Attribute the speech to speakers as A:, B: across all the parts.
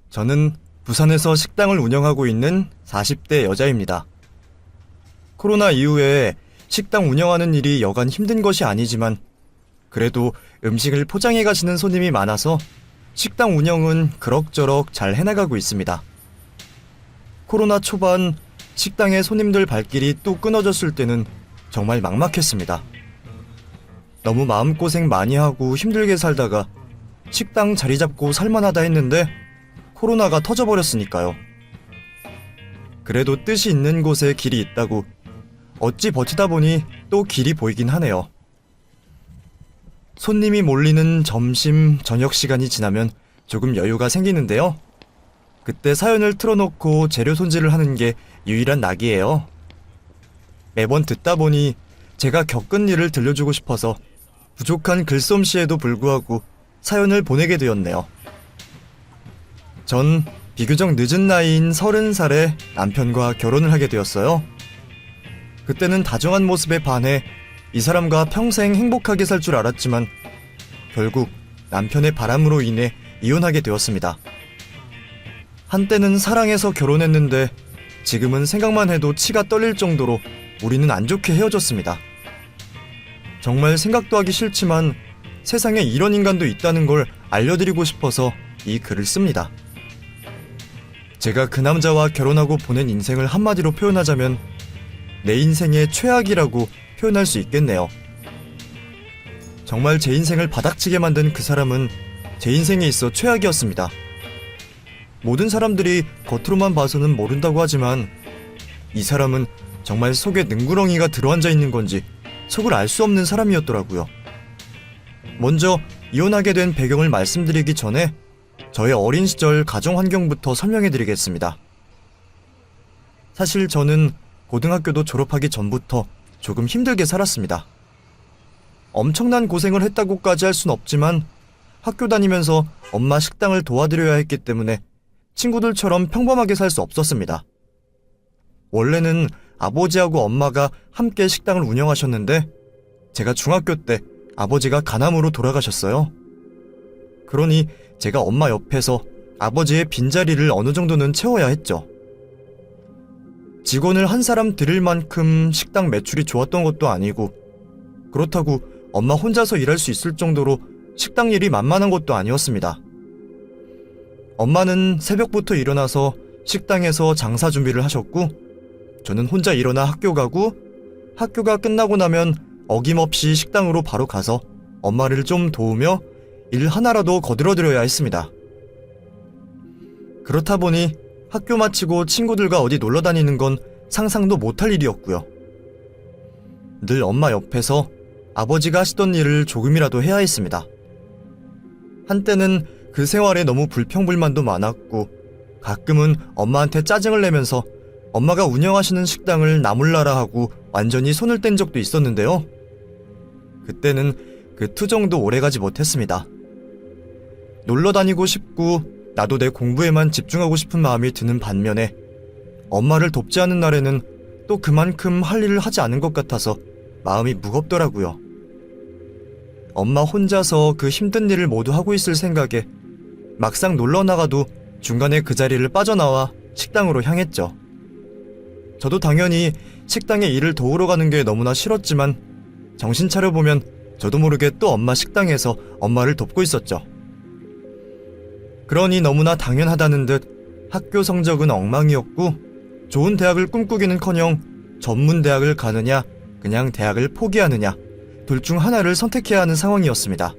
A: 저는 부산에서 식당을 운영하고 있는 40대 여자입니다. 코로나 이후에 식당 운영하는 일이 여간 힘든 것이 아니지만 그래도 음식을 포장해 가시는 손님이 많아서 식당 운영은 그럭저럭 잘 해나가고 있습니다. 코로나 초반 식당에 손님들 발길이 또 끊어졌을 때는 정말 막막했습니다. 너무 마음고생 많이 하고 힘들게 살다가 식당 자리 잡고 살만하다 했는데 코로나가 터져버렸으니까요. 그래도 뜻이 있는 곳에 길이 있다고 어찌 버티다 보니 또 길이 보이긴 하네요. 손님이 몰리는 점심, 저녁 시간이 지나면 조금 여유가 생기는데요. 그때 사연을 틀어놓고 재료 손질을 하는 게 유일한 낙이에요. 매번 듣다 보니 제가 겪은 일을 들려주고 싶어서 부족한 글솜씨에도 불구하고 사연을 보내게 되었네요. 전 비교적 늦은 나이인 30살에 남편과 결혼을 하게 되었어요. 그때는 다정한 모습에 반해 이 사람과 평생 행복하게 살 줄 알았지만 결국 남편의 바람으로 인해 이혼하게 되었습니다. 한때는 사랑해서 결혼했는데 지금은 생각만 해도 치가 떨릴 정도로 우리는 안 좋게 헤어졌습니다. 정말 생각도 하기 싫지만 세상에 이런 인간도 있다는 걸 알려드리고 싶어서 이 글을 씁니다. 제가 그 남자와 결혼하고 보낸 인생을 한마디로 표현하자면 내 인생의 최악이라고 표현할 수 있겠네요. 정말 제 인생을 바닥치게 만든 그 사람은 제 인생에 있어 최악이었습니다. 모든 사람들이 겉으로만 봐서는 모른다고 하지만 이 사람은 정말 속에 능구렁이가 들어앉아 있는 건지 속을 알 수 없는 사람이었더라고요. 먼저 이혼하게 된 배경을 말씀드리기 전에 저의 어린 시절 가정 환경부터 설명해드리겠습니다. 사실 저는 고등학교도 졸업하기 전부터 조금 힘들게 살았습니다. 엄청난 고생을 했다고까지 할 순 없지만 학교 다니면서 엄마 식당을 도와드려야 했기 때문에 친구들처럼 평범하게 살 수 없었습니다. 원래는 아버지하고 엄마가 함께 식당을 운영하셨는데 제가 중학교 때 아버지가 간암으로 돌아가셨어요. 그러니 제가 엄마 옆에서 아버지의 빈자리를 어느 정도는 채워야 했죠. 직원을 한 사람 들일 만큼 식당 매출이 좋았던 것도 아니고 그렇다고 엄마 혼자서 일할 수 있을 정도로 식당 일이 만만한 것도 아니었습니다. 엄마는 새벽부터 일어나서 식당에서 장사 준비를 하셨고 저는 혼자 일어나 학교 가고 학교가 끝나고 나면 어김없이 식당으로 바로 가서 엄마를 좀 도우며 일 하나라도 거들어드려야 했습니다. 그렇다 보니 학교 마치고 친구들과 어디 놀러 다니는 건 상상도 못할 일이었고요. 늘 엄마 옆에서 아버지가 하시던 일을 조금이라도 해야 했습니다. 한때는 그 생활에 너무 불평불만도 많았고 가끔은 엄마한테 짜증을 내면서 엄마가 운영하시는 식당을 나몰라라 하고 완전히 손을 뗀 적도 있었는데요. 그때는 그 투정도 오래가지 못했습니다. 놀러 다니고 싶고 나도 내 공부에만 집중하고 싶은 마음이 드는 반면에 엄마를 돕지 않은 날에는 또 그만큼 할 일을 하지 않은 것 같아서 마음이 무겁더라고요. 엄마 혼자서 그 힘든 일을 모두 하고 있을 생각에 막상 놀러 나가도 중간에 그 자리를 빠져나와 식당으로 향했죠. 저도 당연히 식당에 일을 도우러 가는 게 너무나 싫었지만 정신 차려보면 저도 모르게 또 엄마 식당에서 엄마를 돕고 있었죠. 그러니 너무나 당연하다는 듯 학교 성적은 엉망이었고 좋은 대학을 꿈꾸기는커녕 전문 대학을 가느냐 그냥 대학을 포기하느냐 둘 중 하나를 선택해야 하는 상황이었습니다.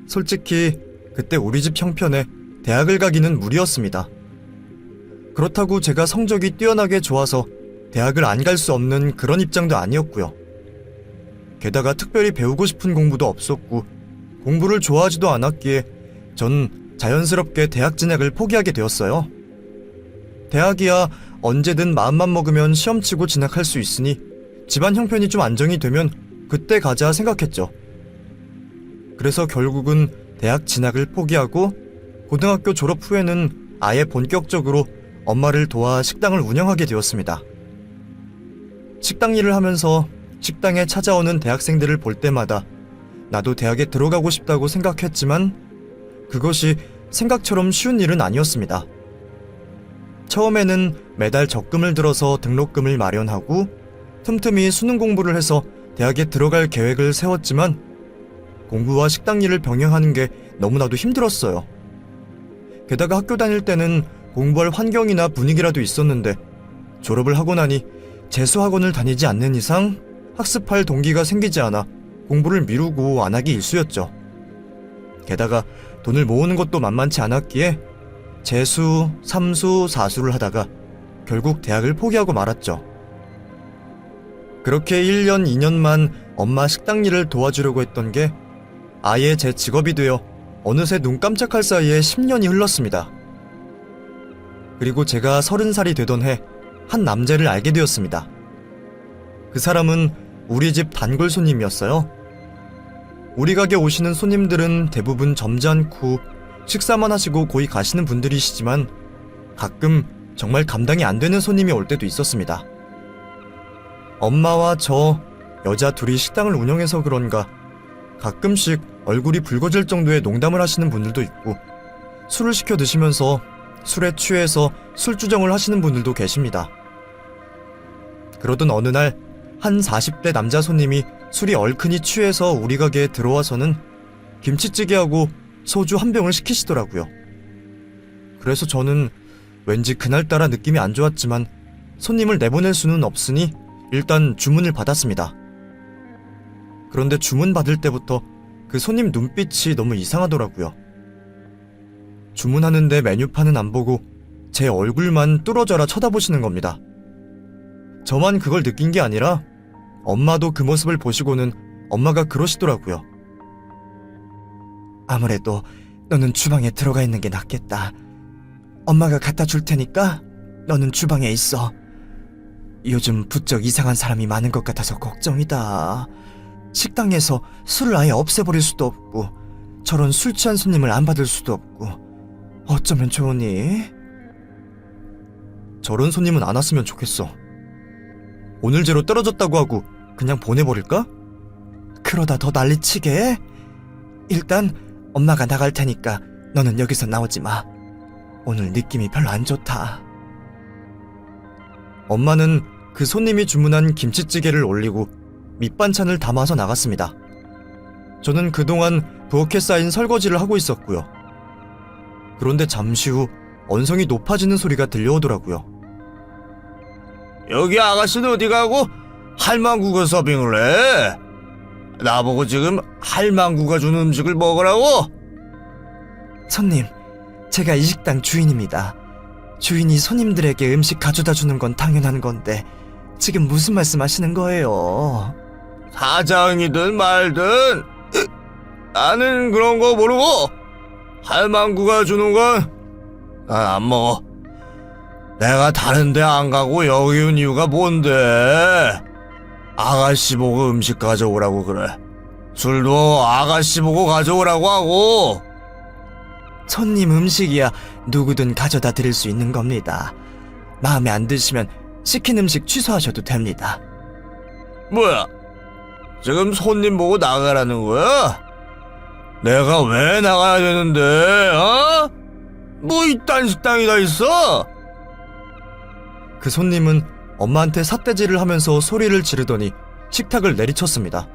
A: 솔직히 그때 우리 집 형편에 대학을 가기는 무리였습니다. 그렇다고 제가 성적이 뛰어나게 좋아서 대학을 안 갈 수 없는 그런 입장도 아니었고요. 게다가 특별히 배우고 싶은 공부도 없었고 공부를 좋아하지도 않았기에 전 자연스럽게 대학 진학을 포기하게 되었어요. 대학이야 언제든 마음만 먹으면 시험 치고 진학할 수 있으니 집안 형편이 좀 안정이 되면 그때 가자 생각했죠. 그래서 결국은 대학 진학을 포기하고 고등학교 졸업 후에는 아예 본격적으로 엄마를 도와 식당을 운영하게 되었습니다. 식당 일을 하면서 식당에 찾아오는 대학생들을 볼 때마다 나도 대학에 들어가고 싶다고 생각했지만 그것이 생각처럼 쉬운 일은 아니었습니다. 처음에는 매달 적금을 들어서 등록금을 마련하고 틈틈이 수능 공부를 해서 대학에 들어갈 계획을 세웠지만 공부와 식당 일을 병행하는 게 너무나도 힘들었어요. 게다가 학교 다닐 때는 공부할 환경이나 분위기라도 있었는데 졸업을 하고 나니 재수학원을 다니지 않는 이상 학습할 동기가 생기지 않아 공부를 미루고 안 하기 일쑤였죠. 게다가 돈을 모으는 것도 만만치 않았기에 재수, 삼수, 사수를 하다가 결국 대학을 포기하고 말았죠. 그렇게 1년, 2년만 엄마 식당 일을 도와주려고 했던 게 아예 제 직업이 되어 어느새 눈 깜짝할 사이에 10년이 흘렀습니다. 그리고 제가 30살이 되던 해 한 남자를 알게 되었습니다. 그 사람은 우리 집 단골 손님이었어요. 우리 가게 오시는 손님들은 대부분 점잖고 식사만 하시고 고이 가시는 분들이시지만 가끔 정말 감당이 안 되는 손님이 올 때도 있었습니다. 엄마와 저 여자 둘이 식당을 운영해서 그런가 가끔씩 얼굴이 붉어질 정도의 농담을 하시는 분들도 있고 술을 시켜 드시면서 술에 취해서 술주정을 하시는 분들도 계십니다. 그러던 어느 날 한 40대 남자 손님이 술이 얼큰이 취해서 우리 가게에 들어와서는 김치찌개하고 소주 한 병을 시키시더라고요. 그래서 저는 왠지 그날따라 느낌이 안 좋았지만 손님을 내보낼 수는 없으니 일단 주문을 받았습니다. 그런데 주문 받을 때부터 그 손님 눈빛이 너무 이상하더라고요. 주문하는데 메뉴판은 안 보고 제 얼굴만 뚫어져라 쳐다보시는 겁니다. 저만 그걸 느낀 게 아니라 엄마도 그 모습을 보시고는 엄마가 그러시더라고요. 아무래도 너는 주방에 들어가 있는 게 낫겠다. 엄마가 갖다 줄 테니까 너는 주방에 있어. 요즘 부쩍 이상한 사람이 많은 것 같아서 걱정이다. 식당에서 술을 아예 없애버릴 수도 없고 저런 술 취한 손님을 안 받을 수도 없고 어쩌면 좋으니? 저런 손님은 안 왔으면 좋겠어. 오늘제로 떨어졌다고 하고 그냥 보내버릴까? 그러다 더 난리치게? 일단 엄마가 나갈 테니까 너는 여기서 나오지 마. 오늘 느낌이 별로 안 좋다. 엄마는 그 손님이 주문한 김치찌개를 올리고 밑반찬을 담아서 나갔습니다. 저는 그동안 부엌에 쌓인 설거지를 하고 있었고요. 그런데 잠시 후 언성이 높아지는 소리가 들려오더라고요.
B: 여기 아가씨는 어디 가고 할망구가 서빙을 해? 나보고 지금 할망구가 준 음식을 먹으라고?
A: 손님, 제가 이 식당 주인입니다. 주인이 손님들에게 음식 가져다 주는 건 당연한 건데 지금 무슨 말씀 하시는 거예요?
B: 사장이든 말든 나는 그런 거 모르고 할망구가 주는 건 난 안 먹어. 내가 다른 데 안 가고 여기 온 이유가 뭔데? 아가씨 보고 음식 가져오라고 그래. 술도 아가씨 보고 가져오라고 하고.
A: 손님 음식이야 누구든 가져다 드릴 수 있는 겁니다. 마음에 안 드시면 시킨 음식 취소하셔도 됩니다.
B: 뭐야? 지금 손님 보고 나가라는 거야? 내가 왜 나가야 되는데, 어? 뭐 이딴 식당이 다 있어?
A: 그 손님은 엄마한테 삿대질을 하면서 소리를 지르더니 식탁을 내리쳤습니다.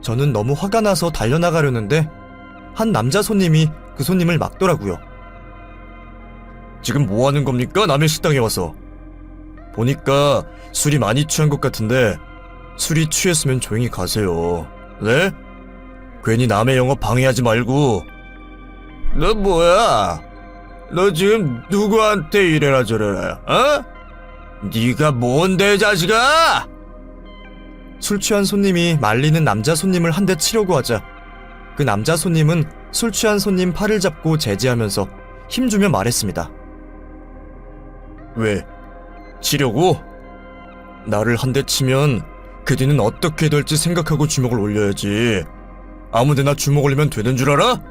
A: 저는 너무 화가 나서 달려나가려는데 한 남자 손님이 그 손님을 막더라고요.
B: 지금 뭐 하는 겁니까? 남의 식당에 와서. 보니까 술이 많이 취한 것 같은데 술이 취했으면 조용히 가세요. 네? 괜히 남의 영업 방해하지 말고. 너 뭐야? 너 지금 누구한테 이래라 저래라, 어? 네가 뭔데, 자식아?
A: 술 취한 손님이 말리는 남자 손님을 한 대 치려고 하자 그 남자 손님은 술 취한 손님 팔을 잡고 제지하면서 힘주며 말했습니다.
B: 왜? 치려고? 나를 한 대 치면 그 뒤는 어떻게 될지 생각하고 주먹을 올려야지. 아무데나 주먹 올리면 되는 줄 알아?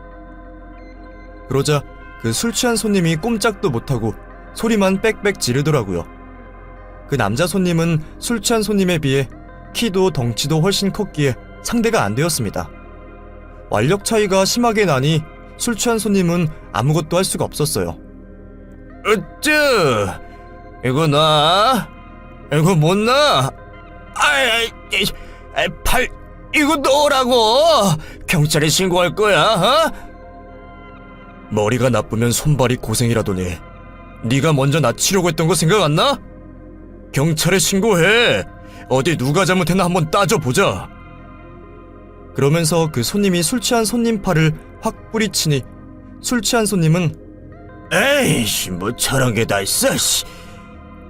A: 그러자 그 술 취한 손님이 꼼짝도 못하고 소리만 빽빽 지르더라고요. 그 남자 손님은 술 취한 손님에 비해 키도 덩치도 훨씬 컸기에 상대가 안 되었습니다. 완력 차이가 심하게 나니 술 취한 손님은 아무것도 할 수가 없었어요.
B: 어쭈, 이거 나? 이거 못 나? 팔, 이거 넣으라고! 경찰에 신고할 거야, 어? 머리가 나쁘면 손발이 고생이라더니 네가 먼저 나 치려고 했던 거 생각 안 나? 경찰에 신고해. 어디 누가 잘못했나 한번 따져보자.
A: 그러면서 그 손님이 술 취한 손님 팔을 확 뿌리치니 술 취한 손님은
B: 에이씨, 뭐 저런 게 다 있어, 씨.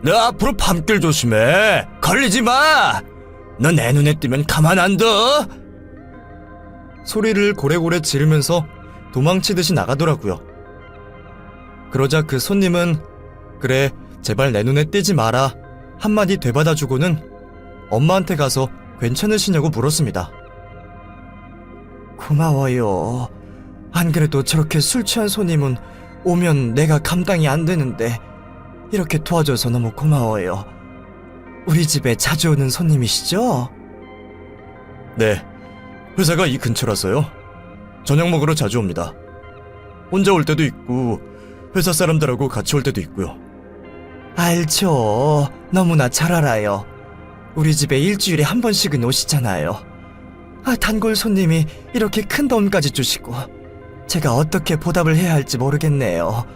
B: 너 앞으로 밤길 조심해. 걸리지 마. 너 내 눈에 띄면 가만 안 둬.
A: 소리를 고래고래 지르면서 도망치듯이 나가더라고요. 그러자 그 손님은 그래, 제발 내 눈에 띄지 마라 한마디 되받아주고는 엄마한테 가서 괜찮으시냐고 물었습니다. 고마워요. 안 그래도 저렇게 술 취한 손님은 오면 내가 감당이 안 되는데 이렇게 도와줘서 너무 고마워요. 우리 집에 자주 오는 손님이시죠?
B: 네, 회사가 이 근처라서요. 저녁 먹으러 자주 옵니다. 혼자 올 때도 있고 회사 사람들하고 같이 올 때도 있고요.
A: 알죠. 너무나 잘 알아요. 우리 집에 일주일에 한 번씩은 오시잖아요. 단골 손님이 이렇게 큰 돈까지 주시고 제가 어떻게 보답을 해야 할지 모르겠네요.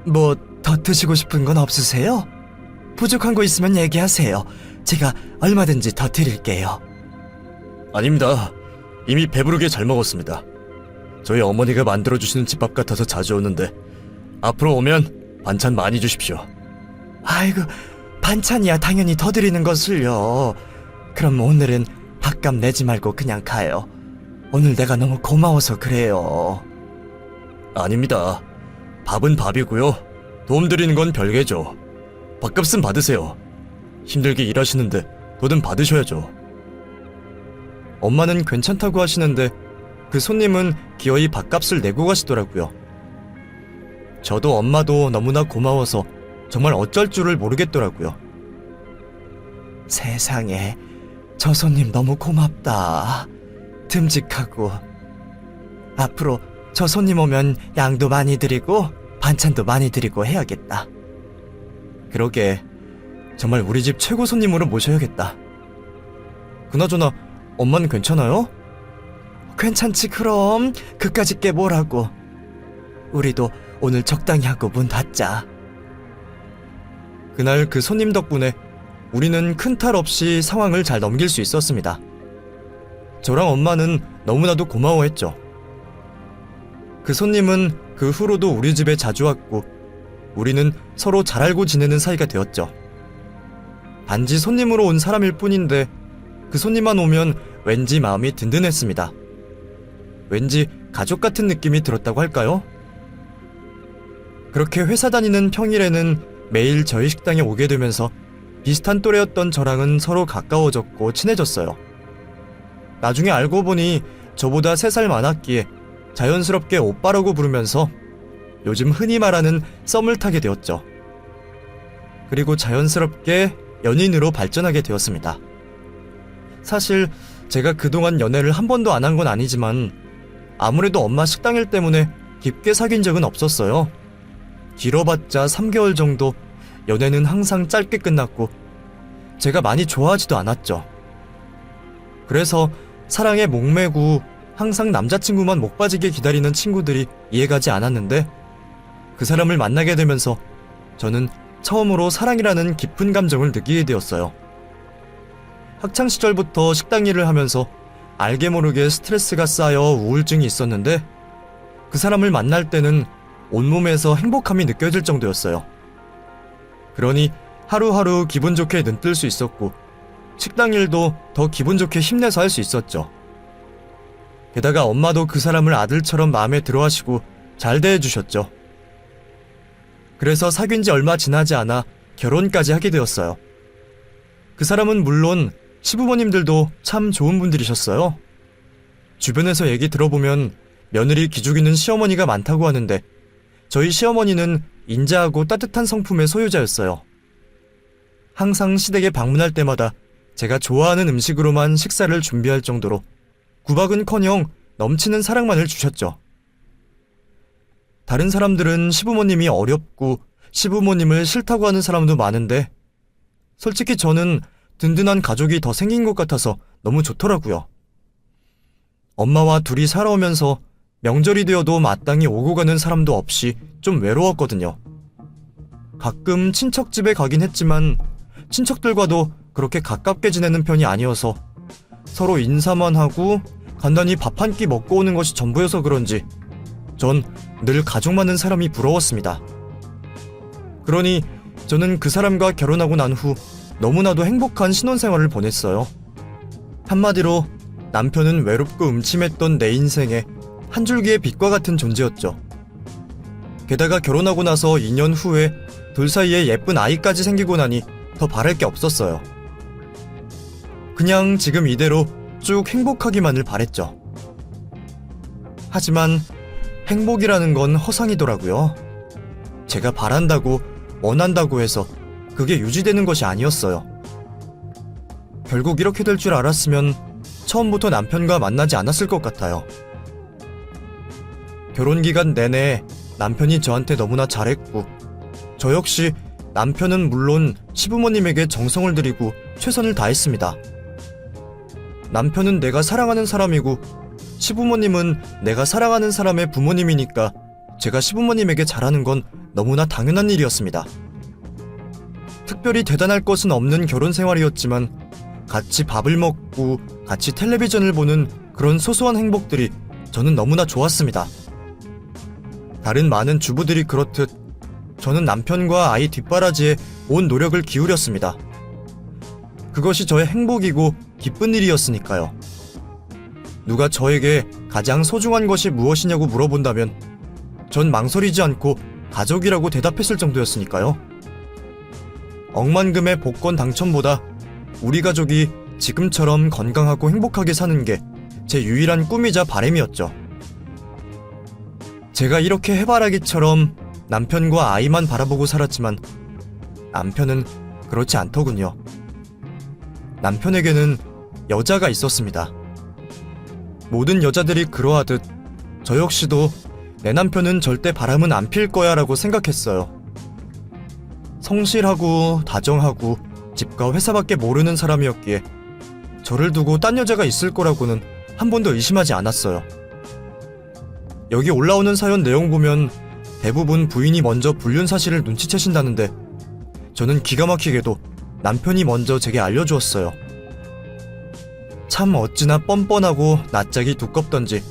A: 뭐 더 드시고 싶은 건 없으세요? 부족한 거 있으면 얘기하세요. 제가 얼마든지 더 드릴게요.
B: 아닙니다. 이미 배부르게 잘 먹었습니다. 저희 어머니가 만들어주시는 집밥 같아서 자주 오는데 앞으로 오면 반찬 많이 주십시오.
A: 아이고, 반찬이야 당연히 더 드리는 것을요. 그럼 오늘은 밥값 내지 말고 그냥 가요. 오늘 내가 너무 고마워서 그래요.
B: 아닙니다. 밥은 밥이고요. 도움 드리는 건 별개죠. 밥값은 받으세요. 힘들게 일하시는데 돈은 받으셔야죠.
A: 엄마는 괜찮다고 하시는데 그 손님은 기어이 밥값을 내고 가시더라고요. 저도 엄마도 너무나 고마워서 정말 어쩔 줄을 모르겠더라고요. 세상에, 저 손님 너무 고맙다. 듬직하고. 앞으로 저 손님 오면 양도 많이 드리고 반찬도 많이 드리고 해야겠다. 그러게, 정말 우리 집 최고 손님으로 모셔야겠다. 그나저나 엄마는 괜찮아요? 괜찮지 그럼. 그까짓 게 뭐라고. 우리도 오늘 적당히 하고 문 닫자. 그날 그 손님 덕분에 우리는 큰 탈 없이 상황을 잘 넘길 수 있었습니다. 저랑 엄마는 너무나도 고마워했죠. 그 손님은 그 후로도 우리 집에 자주 왔고 우리는 서로 잘 알고 지내는 사이가 되었죠. 단지 손님으로 온 사람일 뿐인데 그 손님만 오면 왠지 마음이 든든했습니다. 왠지 가족 같은 느낌이 들었다고 할까요? 그렇게 회사 다니는 평일에는 매일 저희 식당에 오게 되면서 비슷한 또래였던 저랑은 서로 가까워졌고 친해졌어요. 나중에 알고 보니 저보다 3살 많았기에 자연스럽게 오빠라고 부르면서 요즘 흔히 말하는 썸을 타게 되었죠. 그리고 자연스럽게 연인으로 발전하게 되었습니다. 사실 제가 그동안 연애를 한 번도 안 한 건 아니지만 아무래도 엄마 식당일 때문에 깊게 사귄 적은 없었어요. 길어봤자 3개월 정도. 연애는 항상 짧게 끝났고 제가 많이 좋아하지도 않았죠. 그래서 사랑에 목매고 항상 남자친구만 목 빠지게 기다리는 친구들이 이해가지 않았는데 그 사람을 만나게 되면서 저는 처음으로 사랑이라는 깊은 감정을 느끼게 되었어요. 학창시절부터 식당 일을 하면서 알게 모르게 스트레스가 쌓여 우울증이 있었는데 그 사람을 만날 때는 온몸에서 행복함이 느껴질 정도였어요. 그러니 하루하루 기분 좋게 눈뜰 수 있었고 식당 일도 더 기분 좋게 힘내서 할 수 있었죠. 게다가 엄마도 그 사람을 아들처럼 마음에 들어 하시고 잘 대해주셨죠. 그래서 사귄 지 얼마 지나지 않아 결혼까지 하게 되었어요. 그 사람은 물론 시부모님들도 참 좋은 분들이셨어요. 주변에서 얘기 들어보면 며느리 기죽이는 시어머니가 많다고 하는데 저희 시어머니는 인자하고 따뜻한 성품의 소유자였어요. 항상 시댁에 방문할 때마다 제가 좋아하는 음식으로만 식사를 준비할 정도로 구박은커녕 넘치는 사랑만을 주셨죠. 다른 사람들은 시부모님이 어렵고 시부모님을 싫다고 하는 사람도 많은데 솔직히 저는 든든한 가족이 더 생긴 것 같아서 너무 좋더라고요. 엄마와 둘이 살아오면서 명절이 되어도 마땅히 오고 가는 사람도 없이 좀 외로웠거든요. 가끔 친척 집에 가긴 했지만 친척들과도 그렇게 가깝게 지내는 편이 아니어서 서로 인사만 하고 간단히 밥 한 끼 먹고 오는 것이 전부여서 그런지 전 늘 가족 많은 사람이 부러웠습니다. 그러니 저는 그 사람과 결혼하고 난 후 너무나도 행복한 신혼생활을 보냈어요. 한마디로 남편은 외롭고 음침했던 내 인생에 한 줄기의 빛과 같은 존재였죠. 게다가 결혼하고 나서 2년 후에 둘 사이에 예쁜 아이까지 생기고 나니 더 바랄 게 없었어요. 그냥 지금 이대로 쭉 행복하기만을 바랬죠. 하지만 행복이라는 건 허상이더라고요. 제가 바란다고 원한다고 해서 그게 유지되는 것이 아니었어요. 결국 이렇게 될 줄 알았으면 처음부터 남편과 만나지 않았을 것 같아요. 결혼 기간 내내 남편이 저한테 너무나 잘했고 저 역시 남편은 물론 시부모님에게 정성을 들이고 최선을 다했습니다. 남편은 내가 사랑하는 사람이고 시부모님은 내가 사랑하는 사람의 부모님이니까 제가 시부모님에게 잘하는 건 너무나 당연한 일이었습니다. 특별히 대단할 것은 없는 결혼 생활이었지만 같이 밥을 먹고 같이 텔레비전을 보는 그런 소소한 행복들이 저는 너무나 좋았습니다. 다른 많은 주부들이 그렇듯 저는 남편과 아이 뒷바라지에 온 노력을 기울였습니다. 그것이 저의 행복이고 기쁜 일이었으니까요. 누가 저에게 가장 소중한 것이 무엇이냐고 물어본다면 전 망설이지 않고 가족이라고 대답했을 정도였으니까요. 억만금의 복권 당첨보다 우리 가족이 지금처럼 건강하고 행복하게 사는 게 제 유일한 꿈이자 바람이었죠. 제가 이렇게 해바라기처럼 남편과 아이만 바라보고 살았지만 남편은 그렇지 않더군요. 남편에게는 여자가 있었습니다. 모든 여자들이 그러하듯 저 역시도 내 남편은 절대 바람은 안 필 거야 라고 생각했어요. 성실하고 다정하고 집과 회사밖에 모르는 사람이었기에 저를 두고 딴 여자가 있을 거라고는 한 번도 의심하지 않았어요. 여기 올라오는 사연 내용 보면 대부분 부인이 먼저 불륜 사실을 눈치채신다는데 저는 기가 막히게도 남편이 먼저 제게 알려주었어요. 참 어찌나 뻔뻔하고 낯짝이 두껍던지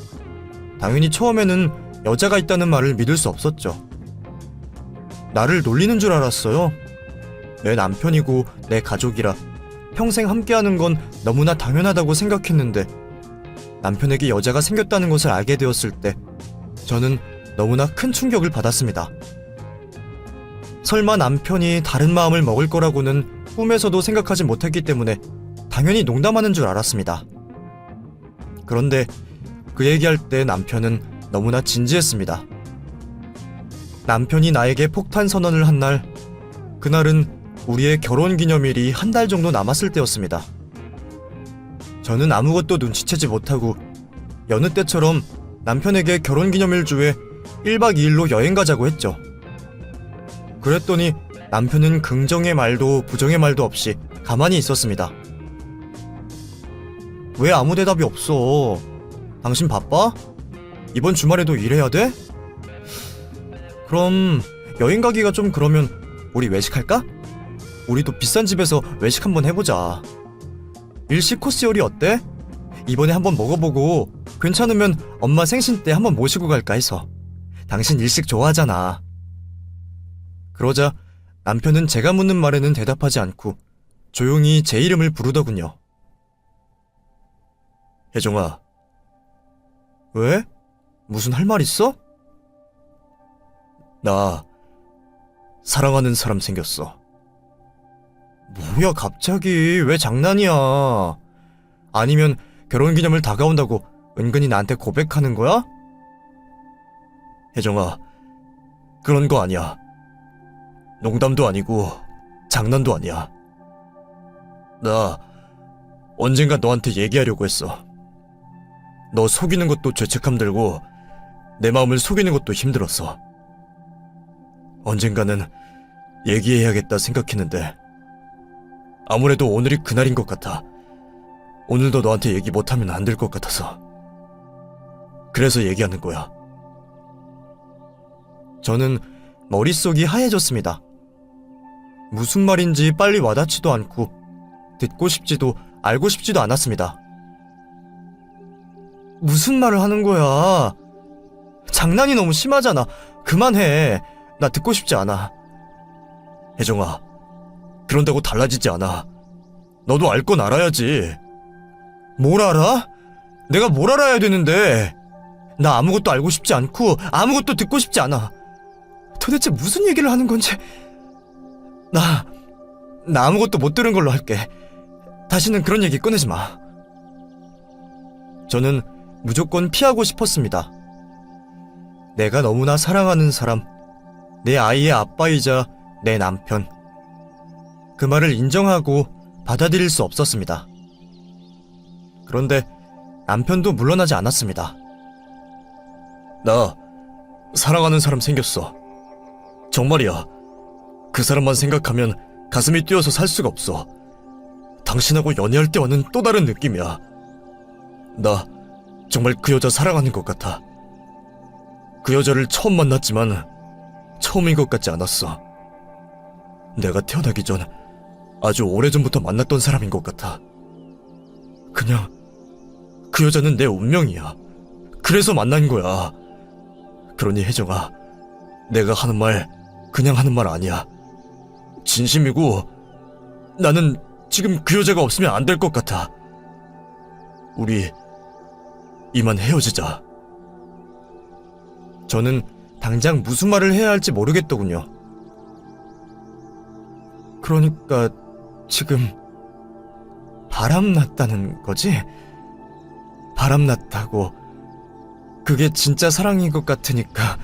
A: 당연히 처음에는 여자가 있다는 말을 믿을 수 없었죠. 나를 놀리는 줄 알았어요. 내 남편이고 내 가족이라 평생 함께하는 건 너무나 당연하다고 생각했는데 남편에게 여자가 생겼다는 것을 알게 되었을 때 저는 너무나 큰 충격을 받았습니다. 설마 남편이 다른 마음을 먹을 거라고는 꿈에서도 생각하지 못했기 때문에 당연히 농담하는 줄 알았습니다. 그런데 그 얘기할 때 남편은 너무나 진지했습니다. 남편이 나에게 폭탄 선언을 한 날, 그날은 우리의 결혼기념일이 한 달 정도 남았을 때였습니다. 저는 아무것도 눈치채지 못하고 여느 때처럼 남편에게 결혼기념일 주에 1박 2일로 여행 가자고 했죠. 그랬더니 남편은 긍정의 말도 부정의 말도 없이 가만히 있었습니다. 왜 아무 대답이 없어? 당신 바빠? 이번 주말에도 일해야 돼? 그럼 여행 가기가 좀 그러면 우리 외식할까? 우리도 비싼 집에서 외식 한번 해보자. 일식 코스 요리 어때? 이번에 한번 먹어보고 괜찮으면 엄마 생신 때 한번 모시고 갈까 해서. 당신 일식 좋아하잖아. 그러자 남편은 제가 묻는 말에는 대답하지 않고 조용히 제 이름을 부르더군요. 혜정아. 왜? 무슨 할 말 있어? 나 사랑하는 사람 생겼어. 뭐야 갑자기 왜 장난이야? 아니면 결혼기념일 다가온다고 은근히 나한테 고백하는 거야? 혜정아, 그런 거 아니야. 농담도 아니고 장난도 아니야. 나 언젠가 너한테 얘기하려고 했어. 너 속이는 것도 죄책감 들고 내 마음을 속이는 것도 힘들었어.
B: 언젠가는 얘기해야겠다 생각했는데 아무래도 오늘이 그날인 것 같아. 오늘도 너한테 얘기 못하면 안 될 것 같아서. 그래서 얘기하는 거야.
A: 저는 머릿속이 하얘졌습니다. 무슨 말인지 빨리 와닿지도 않고 듣고 싶지도 알고 싶지도 않았습니다. 무슨 말을 하는 거야? 장난이 너무 심하잖아. 그만해. 나 듣고 싶지 않아.
B: 혜정아, 그런다고 달라지지 않아. 너도 알 건 알아야지.
A: 뭘 알아? 내가 뭘 알아야 되는데? 나 아무것도 알고 싶지 않고 아무것도 듣고 싶지 않아. 도대체 무슨 얘기를 하는 건지. 나 아무것도 못 들은 걸로 할게. 다시는 그런 얘기 꺼내지 마. 저는 무조건 피하고 싶었습니다. 내가 너무나 사랑하는 사람, 내 아이의 아빠이자 내 남편. 그 말을 인정하고 받아들일 수 없었습니다. 그런데 남편도 물러나지 않았습니다.
B: 나 사랑하는 사람 생겼어. 정말이야. 그 사람만 생각하면 가슴이 뛰어서 살 수가 없어. 당신하고 연애할 때와는 또 다른 느낌이야. 나 정말 그 여자 사랑하는 것 같아. 그 여자를 처음 만났지만 처음인 것 같지 않았어. 내가 태어나기 전 아주 오래전부터 만났던 사람인 것 같아. 그냥 그 여자는 내 운명이야. 그래서 만난 거야. 그러니 혜정아, 내가 하는 말 그냥 하는 말 아니야. 진심이고 나는 지금 그 여자가 없으면 안 될 것 같아. 우리 이만 헤어지자.
A: 저는 당장 무슨 말을 해야 할지 모르겠더군요. 그러니까 지금 바람났다는 거지? 바람났다고 그게 진짜 사랑인 것 같으니까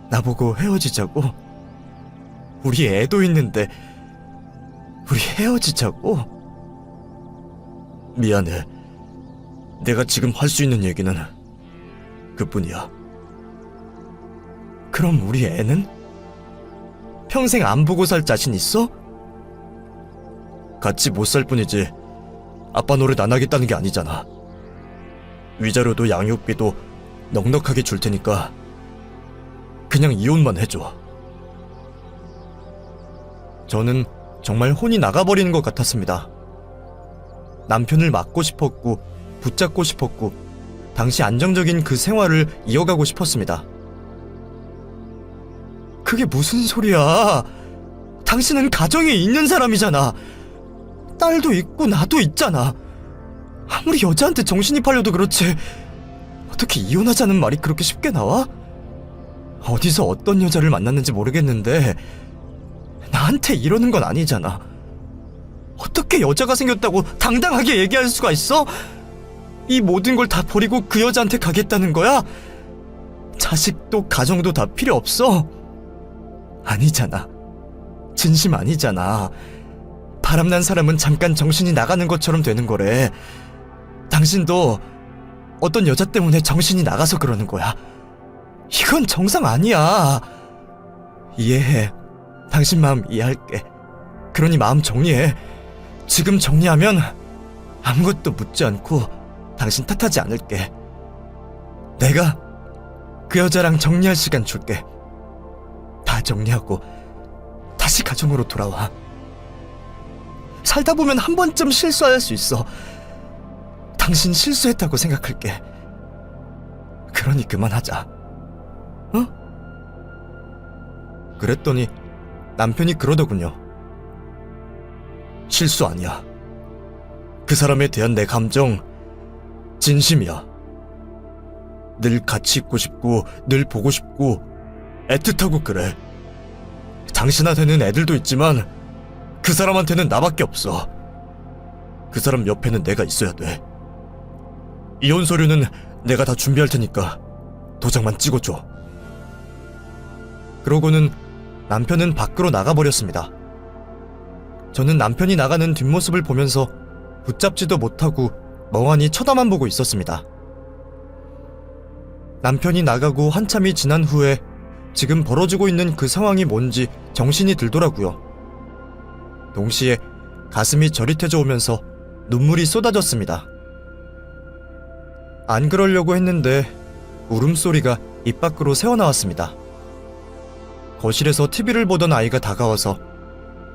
A: 나보고 헤어지자고? 우리 애도 있는데 우리 헤어지자고?
B: 미안해. 내가 지금 할 수 있는 얘기는 그뿐이야.
A: 그럼 우리 애는? 평생 안 보고 살 자신 있어?
B: 같이 못 살 뿐이지 아빠 노릇 안 하겠다는 게 아니잖아. 위자료도 양육비도 넉넉하게 줄 테니까 그냥 이혼만 해줘.
A: 저는 정말 혼이 나가버리는 것 같았습니다. 남편을 맡고 싶었고 붙잡고 싶었고 당시 안정적인 그 생활을 이어가고 싶었습니다. 그게 무슨 소리야? 당신은 가정이 있는 사람이잖아. 딸도 있고 나도 있잖아. 아무리 여자한테 정신이 팔려도 그렇지 어떻게 이혼하자는 말이 그렇게 쉽게 나와? 어디서 어떤 여자를 만났는지 모르겠는데 나한테 이러는 건 아니잖아. 어떻게 여자가 생겼다고 당당하게 얘기할 수가 있어? 이 모든 걸 다 버리고 그 여자한테 가겠다는 거야? 자식도 가정도 다 필요 없어? 아니잖아. 진심 아니잖아. 바람난 사람은 잠깐 정신이 나가는 것처럼 되는 거래. 당신도 어떤 여자 때문에 정신이 나가서 그러는 거야. 이건 정상 아니야. 이해해. 당신 마음 이해할게. 그러니 마음 정리해. 지금 정리하면 아무것도 묻지 않고 당신 탓하지 않을게. 내가 그 여자랑 정리할 시간 줄게. 다 정리하고 다시 가정으로 돌아와. 살다 보면 한 번쯤 실수할 수 있어. 당신 실수했다고 생각할게. 그러니 그만하자. 어? 그랬더니 남편이 그러더군요.
B: 실수 아니야. 그 사람에 대한 내 감정 진심이야. 늘 같이 있고 싶고 늘 보고 싶고 애틋하고 그래. 당신한테는 애들도 있지만 그 사람한테는 나밖에 없어. 그 사람 옆에는 내가 있어야 돼. 이혼 서류는 내가 다 준비할 테니까 도장만 찍어줘.
A: 그러고는 남편은 밖으로 나가버렸습니다. 저는 남편이 나가는 뒷모습을 보면서 붙잡지도 못하고 멍하니 쳐다만 보고 있었습니다. 남편이 나가고 한참이 지난 후에 지금 벌어지고 있는 그 상황이 뭔지 정신이 들더라고요. 동시에 가슴이 저릿해져 오면서 눈물이 쏟아졌습니다. 안 그러려고 했는데 울음소리가 입 밖으로 새어나왔습니다. 거실에서 TV를 보던 아이가 다가와서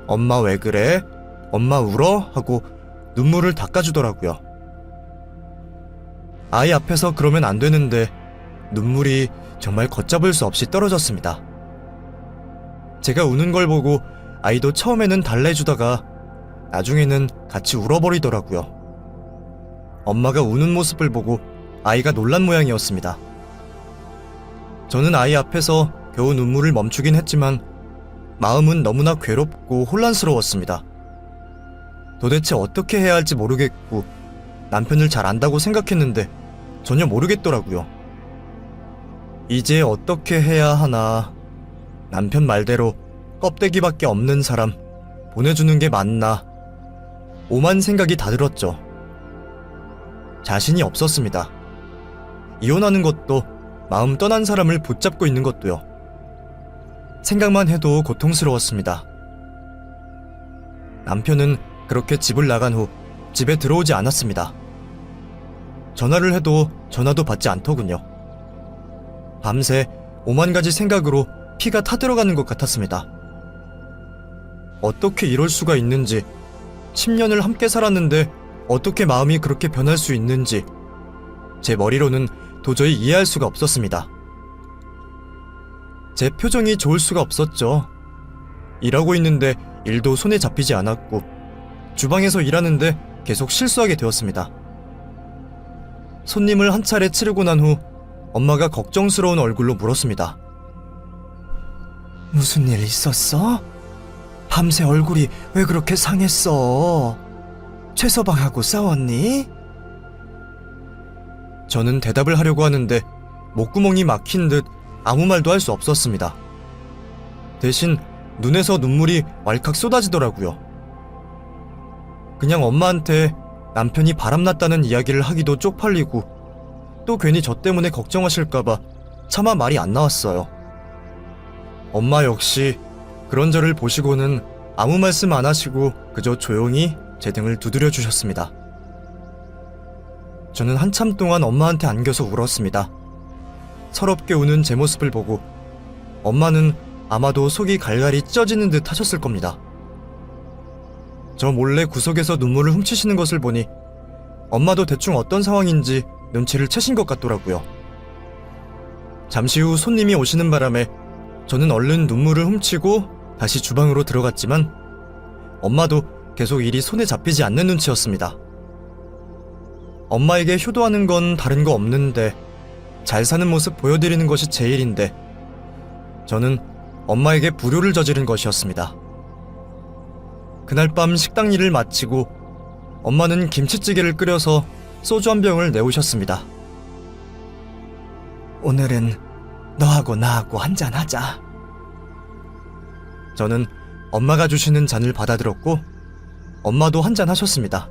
A: 엄마 왜 그래? 엄마 울어? 하고 눈물을 닦아주더라고요. 아이 앞에서 그러면 안 되는데 눈물이 정말 걷잡을 수 없이 떨어졌습니다. 제가 우는 걸 보고 아이도 처음에는 달래주다가 나중에는 같이 울어버리더라고요. 엄마가 우는 모습을 보고 아이가 놀란 모양이었습니다. 저는 아이 앞에서 겨우 눈물을 멈추긴 했지만 마음은 너무나 괴롭고 혼란스러웠습니다. 도대체 어떻게 해야 할지 모르겠고 남편을 잘 안다고 생각했는데 전혀 모르겠더라고요. 이제 어떻게 해야 하나, 남편 말대로 껍데기밖에 없는 사람 보내주는 게 맞나, 오만 생각이 다 들었죠. 자신이 없었습니다. 이혼하는 것도 마음 떠난 사람을 붙잡고 있는 것도요. 생각만 해도 고통스러웠습니다. 남편은 그렇게 집을 나간 후 집에 들어오지 않았습니다. 전화를 해도 전화도 받지 않더군요. 밤새 오만 가지 생각으로 피가 타들어가는 것 같았습니다. 어떻게 이럴 수가 있는지, 10년을 함께 살았는데 어떻게 마음이 그렇게 변할 수 있는지 제 머리로는 도저히 이해할 수가 없었습니다. 제 표정이 좋을 수가 없었죠. 일하고 있는데 일도 손에 잡히지 않았고 주방에서 일하는데 계속 실수하게 되었습니다. 손님을 한 차례 치르고 난 후 엄마가 걱정스러운 얼굴로 물었습니다. 무슨 일 있었어? 밤새 얼굴이 왜 그렇게 상했어? 최서방하고 싸웠니? 저는 대답을 하려고 하는데 목구멍이 막힌 듯 아무 말도 할 수 없었습니다. 대신 눈에서 눈물이 왈칵 쏟아지더라고요. 그냥 엄마한테 남편이 바람났다는 이야기를 하기도 쪽팔리고 또 괜히 저 때문에 걱정하실까봐 차마 말이 안 나왔어요. 엄마 역시 그런 저를 보시고는 아무 말씀 안 하시고 그저 조용히 제 등을 두드려 주셨습니다. 저는 한참 동안 엄마한테 안겨서 울었습니다. 서럽게 우는 제 모습을 보고 엄마는 아마도 속이 갈갈이 찢어지는 듯 하셨을 겁니다. 저 몰래 구석에서 눈물을 훔치시는 것을 보니 엄마도 대충 어떤 상황인지 눈치를 채신 것 같더라고요. 잠시 후 손님이 오시는 바람에 저는 얼른 눈물을 훔치고 다시 주방으로 들어갔지만 엄마도 계속 일이 손에 잡히지 않는 눈치였습니다. 엄마에게 효도하는 건 다른 거 없는데 잘 사는 모습 보여드리는 것이 제 일인데 저는 엄마에게 불효를 저지른 것이었습니다. 그날 밤 식당 일을 마치고 엄마는 김치찌개를 끓여서 소주 한 병을 내오셨습니다. 오늘은 너하고 나하고 한잔 하자. 저는 엄마가 주시는 잔을 받아들었고 엄마도 한잔 하셨습니다.